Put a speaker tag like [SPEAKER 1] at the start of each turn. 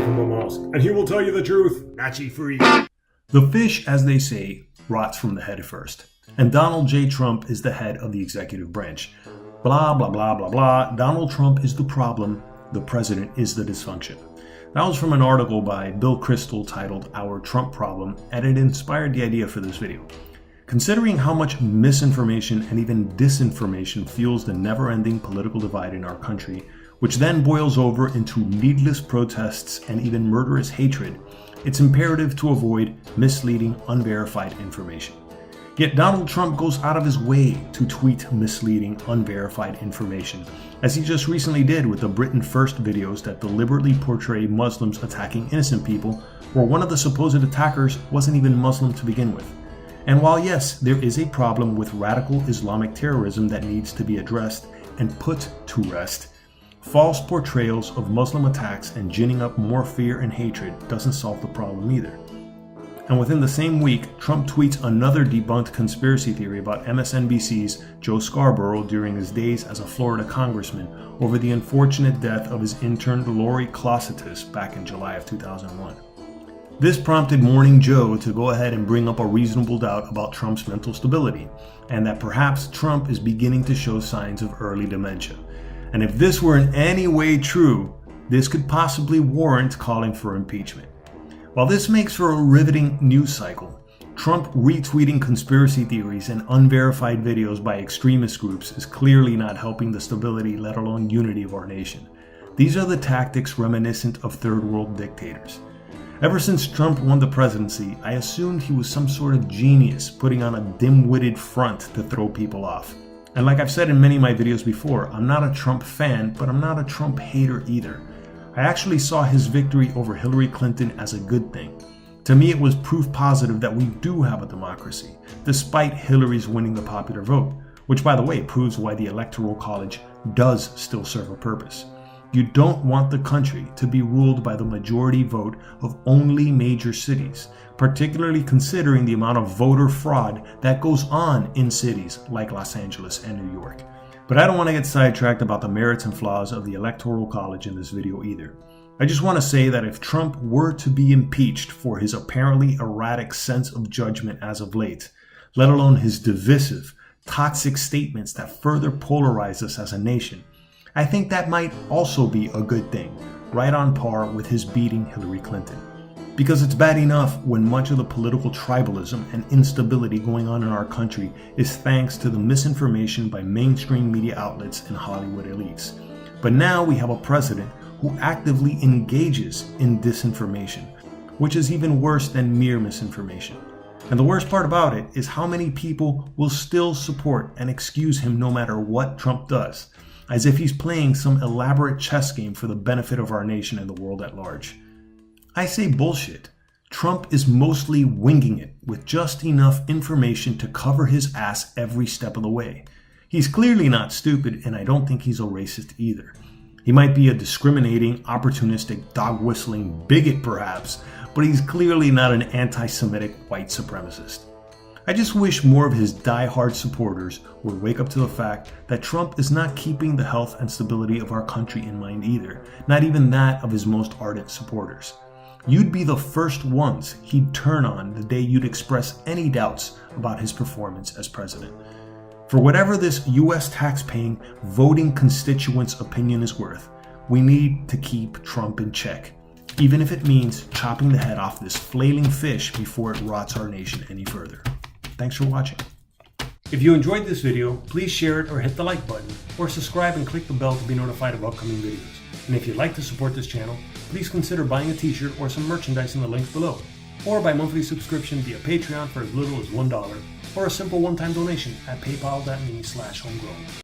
[SPEAKER 1] give him a mask, and he will tell you the truth. Nachi free.
[SPEAKER 2] The fish, as they say, rots from the head first. And Donald J. Trump is the head of the executive branch. Blah, blah, blah, blah, blah. Donald Trump is the problem. The president is the dysfunction. That was from an article by Bill Kristol titled Our Trump Problem, and it inspired the idea for this video. Considering how much misinformation and even disinformation fuels the never-ending political divide in our country, which then boils over into needless protests and even murderous hatred, it's imperative to avoid misleading, unverified information. Yet Donald Trump goes out of his way to tweet misleading, unverified information, as he just recently did with the Britain First videos that deliberately portray Muslims attacking innocent people, where one of the supposed attackers wasn't even Muslim to begin with. And while yes, there is a problem with radical Islamic terrorism that needs to be addressed and put to rest, false portrayals of Muslim attacks and ginning up more fear and hatred doesn't solve the problem either. And within the same week, Trump tweets another debunked conspiracy theory about MSNBC's Joe Scarborough during his days as a Florida congressman over the unfortunate death of his intern Lori Closetus back in July of 2001. This prompted Morning Joe to go ahead and bring up a reasonable doubt about Trump's mental stability, and that perhaps Trump is beginning to show signs of early dementia. And if this were in any way true, this could possibly warrant calling for impeachment. While this makes for a riveting news cycle, Trump retweeting conspiracy theories and unverified videos by extremist groups is clearly not helping the stability, let alone unity of our nation. These are the tactics reminiscent of third world dictators. Ever since Trump won the presidency, I assumed he was some sort of genius putting on a dim-witted front to throw people off. And like I've said in many of my videos before, I'm not a Trump fan, but I'm not a Trump hater either. I actually saw his victory over Hillary Clinton as a good thing. To me, it was proof positive that we do have a democracy, despite Hillary's winning the popular vote, which by the way proves why the Electoral College does still serve a purpose. You don't want the country to be ruled by the majority vote of only major cities, particularly considering the amount of voter fraud that goes on in cities like Los Angeles and New York. But I don't want to get sidetracked about the merits and flaws of the Electoral College in this video either. I just want to say that if Trump were to be impeached for his apparently erratic sense of judgment as of late, let alone his divisive, toxic statements that further polarize us as a nation, I think that might also be a good thing, right on par with his beating Hillary Clinton. Because it's bad enough when much of the political tribalism and instability going on in our country is thanks to the misinformation by mainstream media outlets and Hollywood elites. But now we have a president who actively engages in disinformation, which is even worse than mere misinformation. And the worst part about it is how many people will still support and excuse him no matter what Trump does, as if he's playing some elaborate chess game for the benefit of our nation and the world at large. I say bullshit. Trump is mostly winging it with just enough information to cover his ass every step of the way. He's clearly not stupid, and I don't think he's a racist either. He might be a discriminating, opportunistic, dog-whistling bigot perhaps, but he's clearly not an anti-Semitic white supremacist. I just wish more of his die-hard supporters would wake up to the fact that Trump is not keeping the health and stability of our country in mind either, not even that of his most ardent supporters. You'd be the first ones he'd turn on the day you'd express any doubts about his performance as president. For whatever this US tax-paying, voting constituents' opinion is worth, we need to keep Trump in check, even if it means chopping the head off this flailing fish before it rots our nation any further. Thanks for watching. If you enjoyed this video, please share it or hit the like button, or subscribe and click the bell to be notified of upcoming videos. And if you'd like to support this channel, please consider buying a t-shirt or some merchandise in the links below, or by monthly subscription via Patreon for as little as $1, or a simple one-time donation at paypal.me/homegrown.